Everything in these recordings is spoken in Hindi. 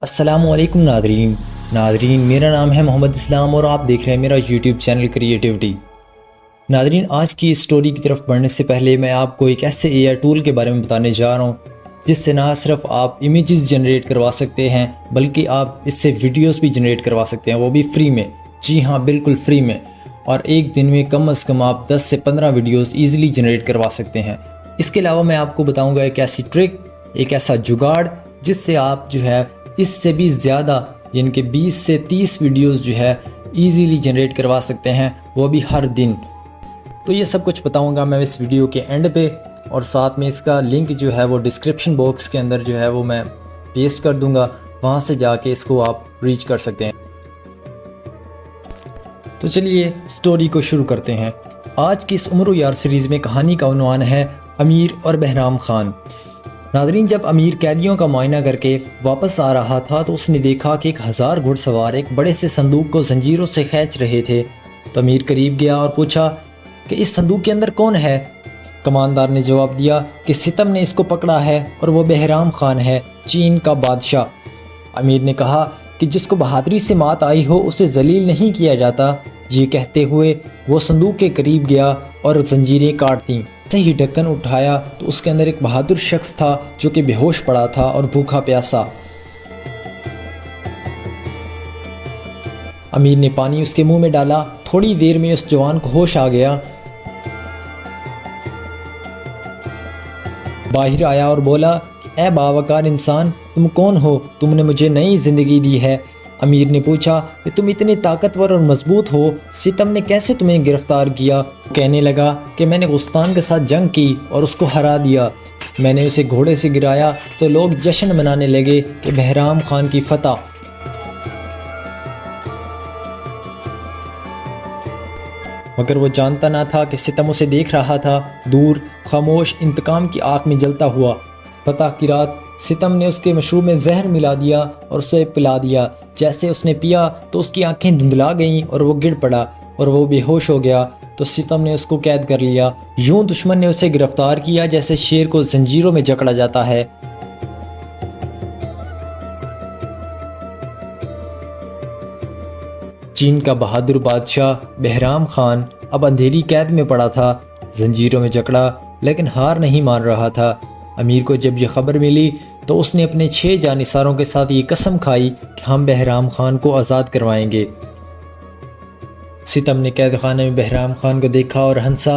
अस्सलामुअलैकुम नादरीन मेरा नाम है मोहम्मद इस्लाम और आप देख रहे हैं मेरा यूट्यूब चैनल क्रिएटिविटी। नादरीन, आज की स्टोरी की तरफ बढ़ने से पहले मैं आपको एक ऐसे एआई टूल के बारे में बताने जा रहा हूँ जिससे ना सिर्फ आप इमेजेस जनरेट करवा सकते हैं बल्कि आप इससे वीडियोस भी जनरेट करवा सकते हैं, वो भी फ्री में। जी हाँ, बिल्कुल फ्री में। और एक दिन में कम से कम आप 10 से 15 वीडियोस ईजिली जनरेट करवा सकते हैं। इसके अलावा मैं आपको बताऊंगा एक ऐसी ट्रिक, एक ऐसा जुगाड़ जिससे आप जो है इससे भी ज़्यादा यानी कि 20 से 30 वीडियोस जो है इजीली जनरेट करवा सकते हैं, वो भी हर दिन। तो ये सब कुछ बताऊंगा मैं इस वीडियो के एंड पे, और साथ में इसका लिंक जो है वो डिस्क्रिप्शन बॉक्स के अंदर जो है वो मैं पेस्ट कर दूंगा, वहाँ से जाके इसको आप रीच कर सकते हैं। तो चलिए स्टोरी को शुरू करते हैं। आज की इस उम्र यार सीरीज़ में कहानी का उन्वान है अमीर और बहराम खान। नादरीन, जब अमीर कैदियों का मुआयना करके वापस आ रहा था तो उसने देखा कि 1000 घुड़सवार एक बड़े से संदूक को जंजीरों से खींच रहे थे। तो अमीर करीब गया और पूछा कि इस संदूक के अंदर कौन है। कमानदार ने जवाब दिया कि सितम ने इसको पकड़ा है और वो बहराम खान है, चीन का बादशाह। अमीर ने कहा कि जिसको बहादुरी से मात आई हो उसे जलील नहीं किया जाता। ये कहते हुए वो संदूक के करीब गया और जंजीरें काट दी। से ही ढक्कन उठाया तो उसके अंदर एक बहादुर शख्स था जो कि बेहोश पड़ा था और भूखा प्यासा। अमीर ने पानी उसके मुंह में डाला। थोड़ी देर में उस जवान को होश आ गया। बाहर आया और बोला, ए बावकार इंसान, तुम कौन हो? तुमने मुझे नई जिंदगी दी है। अमीर ने पूछा कि तुम इतने ताकतवर और मजबूत हो, सितम ने कैसे तुम्हें गिरफ्तार किया? कहने लगा कि मैंने गुस्तान के साथ जंग की और उसको हरा दिया। मैंने उसे घोड़े से गिराया तो लोग जश्न मनाने लगे कि बहराम खान की फतह। मगर वो जानता ना था कि सितम उसे देख रहा था, दूर खामोश इंतकाम की आग में जलता हुआ। फतह की रात सितम ने उसके मशरूब में जहर मिला दिया और उसे पिला दिया। जैसे उसने पिया तो उसकी आंखें धुंधला गईं और वो गिर पड़ा और वो बेहोश हो गया। तो सितम ने उसको कैद कर लिया। यूं दुश्मन ने उसे गिरफ्तार किया जैसे शेर को जंजीरों में जकड़ा जाता है। चीन का बहादुर बादशाह बहराम खान अब अंधेरी कैद में पड़ा था, जंजीरों में जकड़ा, लेकिन हार नहीं मान रहा था। अमीर को जब यह खबर मिली तो उसने अपने 6 जानिसारों के साथ ये कसम खाई कि हम बहराम खान को आज़ाद करवाएंगे। सितम ने कैद खाने में बहराम खान को देखा और हंसा,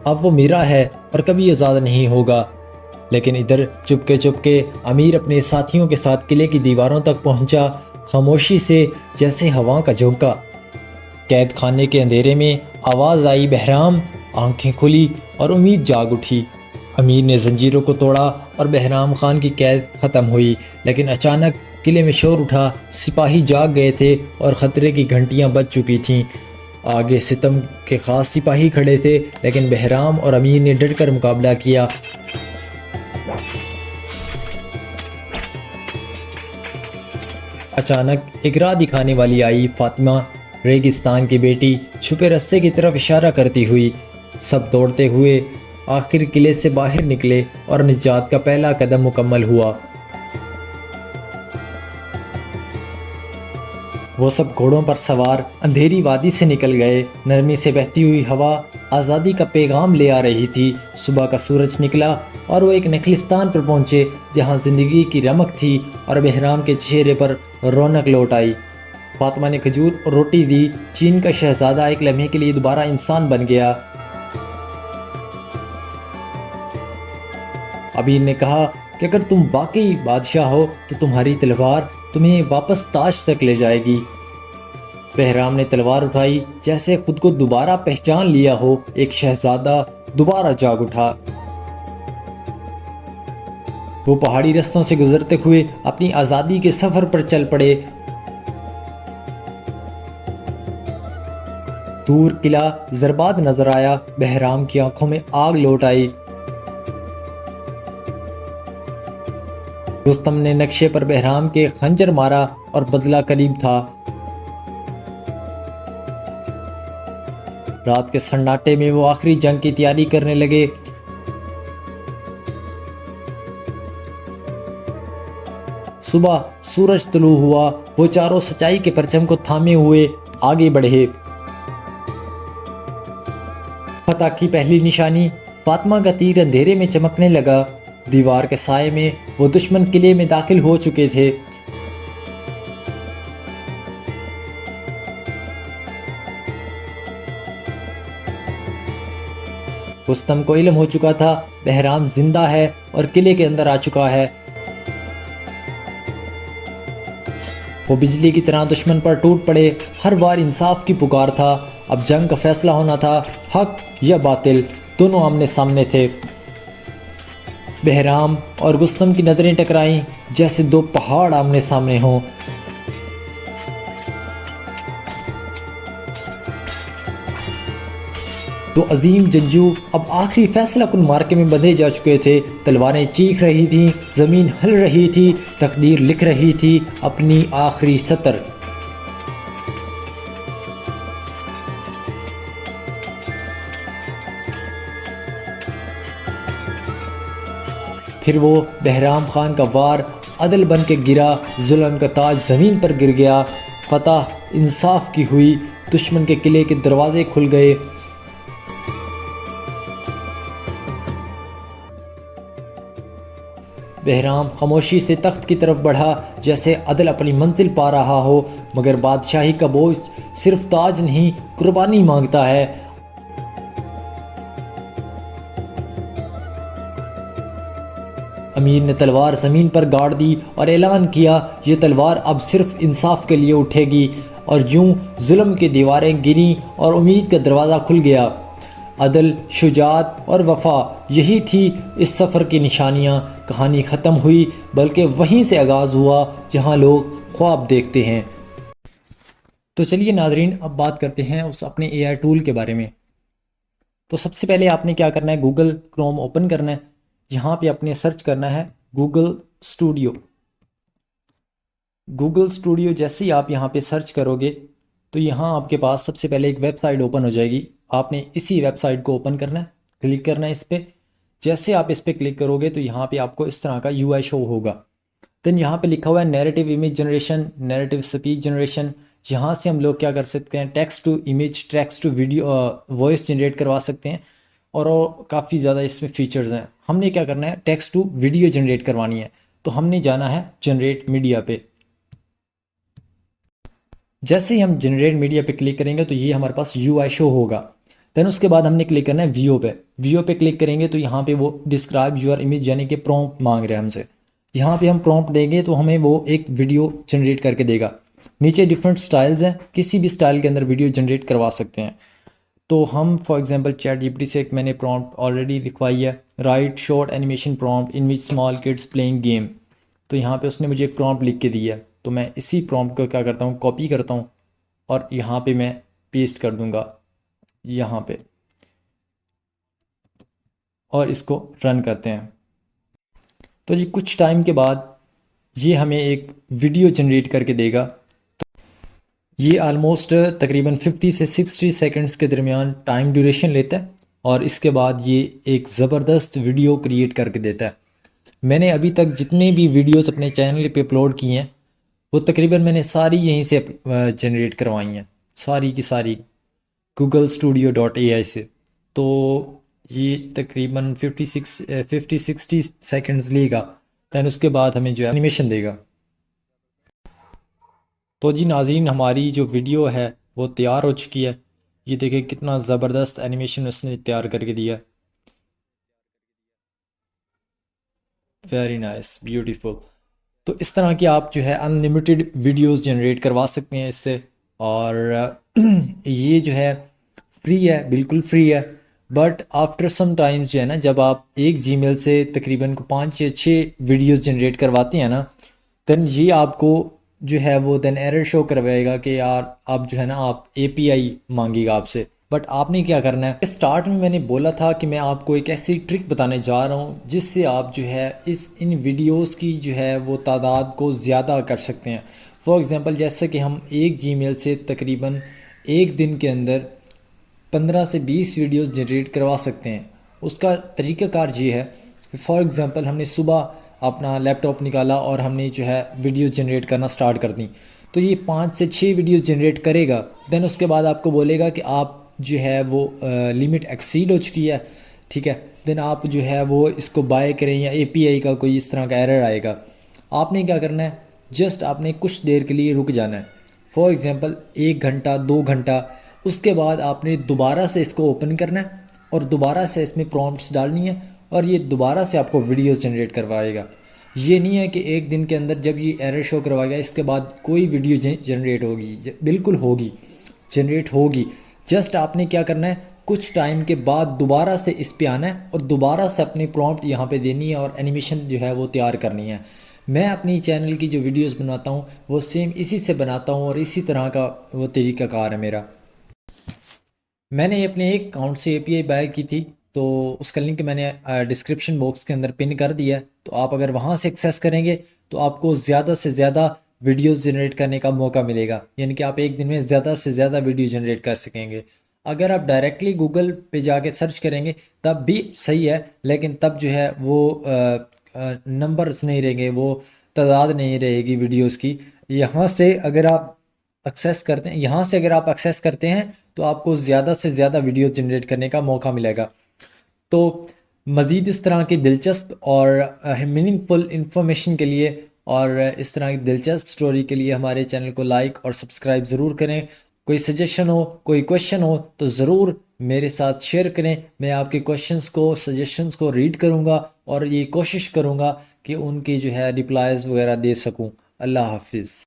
अब वो मेरा है और कभी आज़ाद नहीं होगा। लेकिन इधर चुपके चुपके अमीर अपने साथियों के साथ किले की दीवारों तक पहुंचा, खामोशी से जैसे हवा का झोंका। कैद खाने के अंधेरे में आवाज़ आई, बहराम। आंखें खुली और उम्मीद जाग उठी। अमीर ने जंजीरों को तोड़ा और बहराम खान की कैद ख़त्म हुई। लेकिन अचानक किले में शोर उठा। सिपाही जाग गए थे और ख़तरे की घंटियां बज चुकी थीं। आगे सितम के ख़ास सिपाही खड़े थे, लेकिन बहराम और अमीर ने डटकर मुकाबला किया। अचानक एक राह दिखाने वाली आई, फातिमा, रेगिस्तान की बेटी, छुपे रास्ते की तरफ इशारा करती हुई। सब दौड़ते हुए आखिर किले से बाहर निकले और निजात का पहला कदम मुकम्मल हुआ। वो सब घोड़ों पर सवार अंधेरी वादी से निकल गए। नरमी से बहती हुई हवा आज़ादी का पैगाम ले आ रही थी। सुबह का सूरज निकला और वो एक नखलिस्तान पर पहुंचे जहां जिंदगी की रमक थी और बहराम के चेहरे पर रौनक लौट आई। फातिमा ने खजूर और रोटी दी। चीन का शहजादा एक लम्हे के लिए दोबारा इंसान बन गया। अमीर ने कहा कि अगर तुम वाकई बादशाह हो तो तुम्हारी तलवार तुम्हें वापस ताज तक ले जाएगी। बहराम ने तलवार उठाई, जैसे खुद को दोबारा पहचान लिया हो। एक शहजादा दोबारा जाग उठा। वो पहाड़ी रास्तों से गुजरते हुए अपनी आज़ादी के सफर पर चल पड़े। दूर किला जरबाद नजर आया। बहराम की आंखों में आग लौट आई। रुस्तम ने नक्शे पर बहराम के खंजर मारा और बदला करीब था। रात के सन्नाटे में वो आखिरी जंग की तैयारी करने लगे। सुबह सूरज तुलू हुआ, वो चारों सच्चाई के परचम को थामे हुए आगे बढ़े। फतह की पहली निशानी, फातिमा का तीर अंधेरे में चमकने लगा। दीवार के साए में वो दुश्मन किले में दाखिल हो चुके थे। रुस्तम को इल्म हो चुका था बहराम जिंदा है और किले के अंदर आ चुका है। वो बिजली की तरह दुश्मन पर टूट पड़े। हर बार इंसाफ की पुकार था। अब जंग का फैसला होना था। हक या बातिल दोनों आमने सामने थे। बहराम और रुस्तम की नजरें टकराईं जैसे दो पहाड़ आमने सामने हों। दो अजीम जंजू अब आखिरी फैसला कुन मार्के में बंधे जा चुके थे। तलवारें चीख रही थीं, जमीन हिल रही थी, तकदीर लिख रही थी अपनी आखिरी सतर। फिर वो बहराम खान का वार अदल बन के गिरा। जुल्म का ताज ज़मीन पर गिर गया। फतह इंसाफ की हुई। दुश्मन के किले के दरवाजे खुल गए। बहराम खामोशी से तख्त की तरफ बढ़ा, जैसे अदल अपनी मंजिल पा रहा हो। मगर बादशाही का बोझ सिर्फ ताज नहीं, कुर्बानी मांगता है। अमीर ने तलवार ज़मीन पर गाड़ दी और ऐलान किया, ये तलवार अब सिर्फ इंसाफ के लिए उठेगी। और यूं जुल्म की दीवारें गिरीं और उम्मीद का दरवाज़ा खुल गया। अदल, शुजात और वफ़ा, यही थी इस सफ़र की निशानियाँ। कहानी ख़त्म हुई, बल्कि वहीं से आगाज़ हुआ जहाँ लोग ख्वाब देखते हैं। तो चलिए नाज़रीन, अब बात करते हैं उस अपने AI टूल के बारे में। तो सबसे पहले आपने क्या करना है, गूगल क्रोम ओपन करना है। यहाँ पे आपने सर्च करना है गूगल स्टूडियो। गूगल स्टूडियो जैसे ही आप यहाँ पे सर्च करोगे तो यहाँ आपके पास सबसे पहले एक वेबसाइट ओपन हो जाएगी। आपने इसी वेबसाइट को ओपन करना है, क्लिक करना है इस पर। जैसे आप इस पर क्लिक करोगे तो यहाँ पे आपको इस तरह का UI शो होगा। देन यहाँ पे लिखा हुआ है narrative image generation, narrative speech generation. यहाँ से हम लोग क्या कर सकते हैं, text to image, text to video, voice generate करवा सकते हैं। और काफ़ी ज़्यादा इसमें फीचर्स हैं। हमने क्या करना है, टेक्स्ट टू वीडियो जनरेट करवानी है, तो हमने जाना है जनरेट मीडिया पे। जैसे ही हम जनरेट मीडिया पे क्लिक करेंगे तो ये हमारे पास UI शो होगा। देन उसके बाद हमने क्लिक करना है वीओ पे। वीओ पे क्लिक करेंगे तो यहाँ पे वो डिस्क्राइब यूर इमेज यानी कि प्रॉम्प्ट मांग रहे हैं हमसे। यहाँ पे हम प्रॉम्प्ट देंगे तो हमें वो एक वीडियो जनरेट करके देगा। नीचे डिफरेंट स्टाइल्स हैं, किसी भी स्टाइल के अंदर वीडियो जनरेट करवा सकते हैं। तो हम फॉर एग्जांपल ChatGPT से एक मैंने प्रॉम्प्ट ऑलरेडी लिखवाई है, right short animation prompt in which small kids playing game. तो यहाँ पे उसने मुझे एक प्रॉम्प्ट लिख के दिया है। तो मैं इसी प्रॉम्प्ट को क्या करता हूँ, कॉपी करता हूँ और यहाँ पे मैं पेस्ट कर दूँगा यहाँ पे, और इसको रन करते हैं। तो जी कुछ टाइम के बाद ये हमें एक वीडियो जनरेट करके देगा। ये आलमोस्ट तकरीबन 50 से 60 सेकंड्स के दरमियान टाइम ड्यूरेशन लेता है और इसके बाद ये एक ज़बरदस्त वीडियो क्रिएट करके देता है। मैंने अभी तक जितने भी वीडियोस अपने चैनल पे अपलोड किए हैं वो तकरीबन मैंने सारी यहीं से जनरेट करवाई हैं, सारी की सारी googlestudio.ai से। तो ये तकरीबन 50-60 सेकंड्स लेगा। दैन उसके बाद हमें जो है एनिमेशन देगा। तो जी नाज़रीन, हमारी जो वीडियो है वो तैयार हो चुकी है। ये देखें कितना ज़बरदस्त एनिमेशन उसने तैयार करके दिया। Very nice, beautiful. तो इस तरह की आप जो है अनलिमिटेड वीडियोस जनरेट करवा सकते हैं इससे। और ये जो है फ्री है, बिल्कुल फ्री है। बट आफ्टर सम टाइम्स जो है ना, जब आप एक जीमेल से तकरीबन 5 या 6 वीडियोस जनरेट करवाते हैं ना, देन ये आपको जो है वो देन एरर शो करवाएगा कि यार आप जो है ना, आप API मांगेगा आपसे। बट आपने क्या करना है, स्टार्ट में मैंने बोला था कि मैं आपको एक ऐसी ट्रिक बताने जा रहा हूँ जिससे आप जो है इन वीडियोस की जो है वो तादाद को ज़्यादा कर सकते हैं। फॉर एग्ज़ाम्पल जैसे कि हम एक जीमेल से तकरीबन एक दिन के अंदर 15 से 20 वीडियोस जनरेट करवा सकते हैं। उसका तरीक़ाकार ये है, फॉर एग्ज़ाम्पल हमने सुबह अपना लैपटॉप निकाला और हमने जो है वीडियो जनरेट करना स्टार्ट कर दी। तो ये 5 से 6 वीडियो जनरेट करेगा। देन उसके बाद आपको बोलेगा कि आप जो है वो लिमिट एक्सीड हो चुकी है, ठीक है। देन आप जो है वो इसको बाय करें या API का कोई इस तरह का एरर आएगा। आपने क्या करना है, जस्ट आपने कुछ देर के लिए रुक जाना है, फॉर एग्ज़ाम्पल 1 घंटा 2 घंटा। उसके बाद आपने दोबारा से इसको ओपन करना है और दोबारा से इसमें प्रॉम्प्ट्स डालनी है और ये दोबारा से आपको वीडियोस जनरेट करवाएगा। ये नहीं है कि एक दिन के अंदर जब ये एरर शो करवाएगा इसके बाद कोई वीडियो जनरेट होगी, बिल्कुल होगी, जनरेट होगी। जस्ट आपने क्या करना है, कुछ टाइम के बाद दोबारा से इस पे आना है और दोबारा से अपनी प्रॉम्प्ट यहाँ पे देनी है और एनिमेशन जो है वो तैयार करनी है। मैं अपनी चैनल की जो वीडियोस बनाता हूँ वो सेम इसी से बनाता हूँ और इसी तरह का वो तरीक़ाकार है मेरा। मैंने अपने एक अकाउंट से API बाय की थी, तो उसका लिंक मैंने डिस्क्रिप्शन बॉक्स के अंदर पिन कर दिया है। तो आप अगर वहाँ से एक्सेस करेंगे तो आपको ज़्यादा से ज़्यादा वीडियोस जनरेट करने का मौका मिलेगा, यानी कि आप एक दिन में ज़्यादा से ज़्यादा वीडियो जनरेट कर सकेंगे। अगर आप डायरेक्टली गूगल पे जाके सर्च करेंगे तब भी सही है, लेकिन तब जो है वो नंबर्स नहीं रहेंगे, वो तादाद नहीं रहेगी वीडियोस की। यहाँ से अगर आप एक्सेस करते हैं, यहाँ से अगर आप एक्सेस करते हैं तो आपको ज़्यादा से ज़्यादा वीडियो जनरेट करने का मौका मिलेगा। तो मज़ीद इस तरह की दिलचस्प और मीनिंगफुल इंफॉर्मेशन के लिए और इस तरह की दिलचस्प स्टोरी के लिए हमारे चैनल को लाइक और सब्सक्राइब ज़रूर करें। कोई सजेशन हो, कोई क्वेश्चन हो तो ज़रूर मेरे साथ शेयर करें। मैं आपके क्वेश्चंस को, सजेशंस को रीड करूँगा और ये कोशिश करूँगा कि उनकी जो है रिप्लाईज़ वगैरह दे सकूँ। अल्लाह हाफिज़।